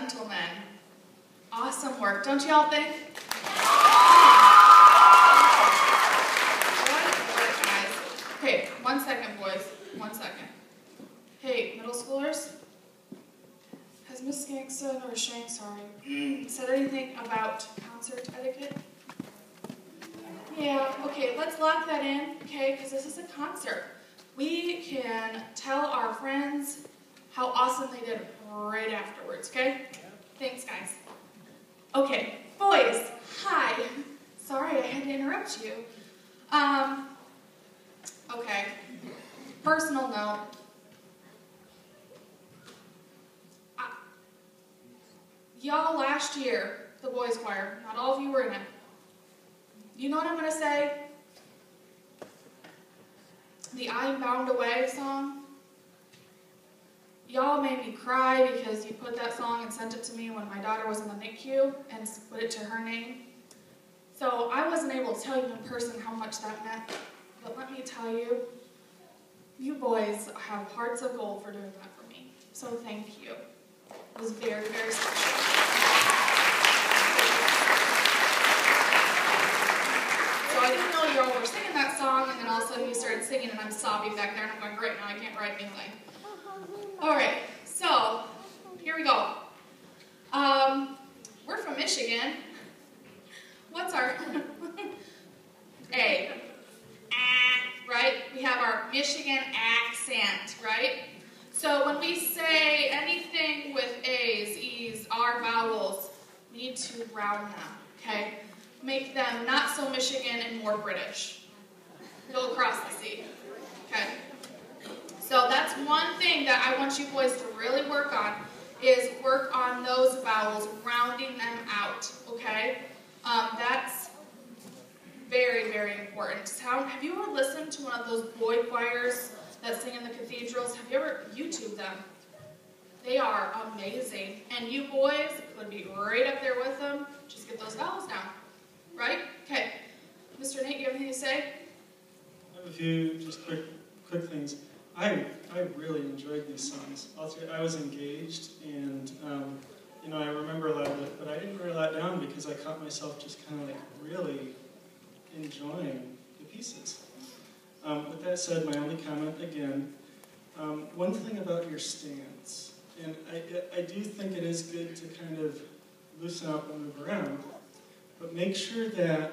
gentlemen. Awesome work, don't y'all think? Good work, guys. Okay, 1 second, boys. 1 second. Hey, middle schoolers, has Miss Skankson, or Shank, sorry, said anything about concert etiquette? Yeah, okay, let's lock that in, okay, because this is a concert. We can tell our friends how awesome they did right afterwards, okay? Thanks, guys. Okay, boys, hi. Sorry, I had to interrupt you. Okay, personal note. Y'all last year, the boys choir, not all of you were in it. You know what I'm going to say? The I'm Bound Away song. Y'all made me cry because you put that song and sent it to me when my daughter was in the NICU and put it to her name. So I wasn't able to tell you in person how much that meant. But let me tell you, you boys have hearts of gold for doing that for me. So thank you. It was very, very special. So I didn't know you all were singing that song, and then all of a sudden you started singing, and I'm sobbing back there, and I'm going, great, now I can't write anything. All right, so here we go. We're from Michigan. What's our A? Right? We have our Michigan accent, right? So when we say anything with A's, E's, R vowels, we need to round them, okay? Make them not so Michigan and more British. Go across the sea, okay? So that's one thing that I want you boys to really work on, is work on those vowels, rounding them out, okay? That's very, very important. Have you ever listened to one of those boy choirs that sing in the cathedrals? Have you ever YouTubed them? They are amazing. And you boys would be right up there with them. Just get those vowels down. Right? Okay. Mr. Nate, you have anything to say? I have a few just quick things. I really enjoyed these songs. I was engaged, and you know, I remember a lot of it, but I didn't write a lot down because I caught myself just kind of like really enjoying the pieces. With that said, my only comment again, one thing about your stance, and I do think it is good to kind of loosen up and move around, but make sure that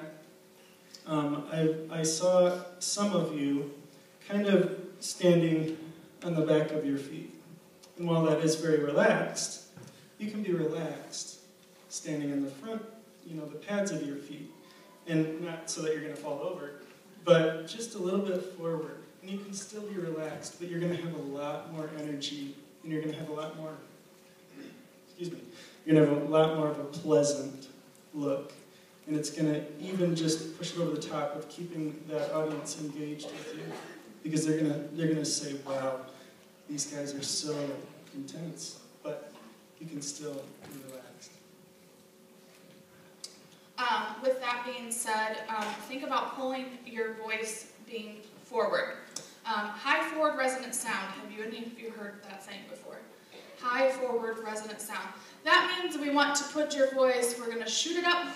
I saw some of you kind of standing on the back of your feet. And while that is very relaxed, you can be relaxed standing in the front, you know, the pads of your feet. And not so that you're going to fall over, but just a little bit forward. And you can still be relaxed, but you're going to have a lot more energy, and you're going to have a lot more, excuse me, you're going to have a lot more of a pleasant look. And it's going to even just push it over the top of keeping that audience engaged with you. Because they're gonna say, wow, these guys are so intense, but you can still be relaxed. With that being said, think about pulling your voice being forward. High forward resonant sound. Have any of you heard that saying before? High forward resonant sound. That means we want to put your voice, we're going to shoot it up,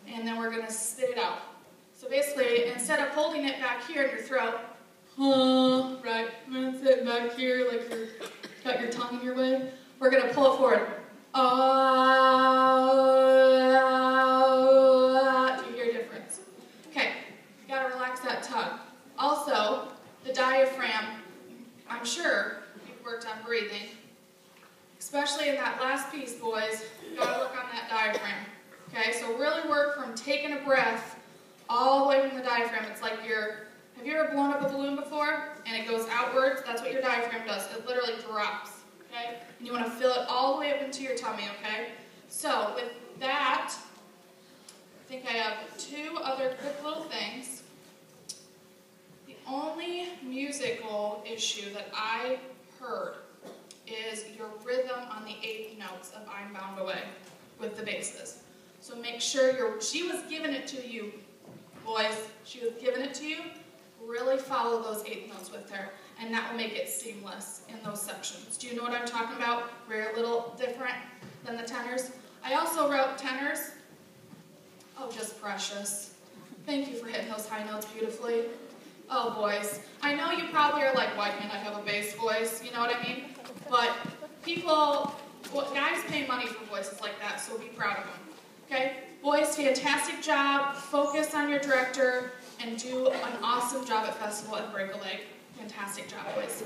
and then we're going to spit it out. So basically, instead of holding it back here in your throat, right, that's it, back here, like you're got your tongue in your way, we're going to pull it forward. Do you hear a difference? Okay, you got to relax that tongue. Also, the diaphragm, I'm sure you've worked on breathing, especially in that last piece, boys. You got to work on that diaphragm. Okay, so really work from taking a breath all the way from the diaphragm. It's like have you ever blown up a balloon before and it goes outwards? That's what your diaphragm does. It literally drops, okay? And you want to fill it all the way up into your tummy, okay? So with that, I think I have two other quick little things. The only musical issue that I heard is your rhythm on the 8th notes of I'm Bound Away with the basses. So make sure she was giving it to you, boys. She was giving it to you. Really follow those 8th notes with her. and that will make it seamless in those sections. Do you know what I'm talking about? We're a little different than the tenors. I also wrote tenors. Oh, just precious. Thank you for hitting those high notes beautifully. Oh, boys. I know you probably are like, why can't I have a bass voice? You know what I mean? But people, well, guys pay money for voices like that, so be proud of them. Okay? Boys, fantastic job. Focus on your director and do an awesome job at festival and break a leg. Fantastic job, boys.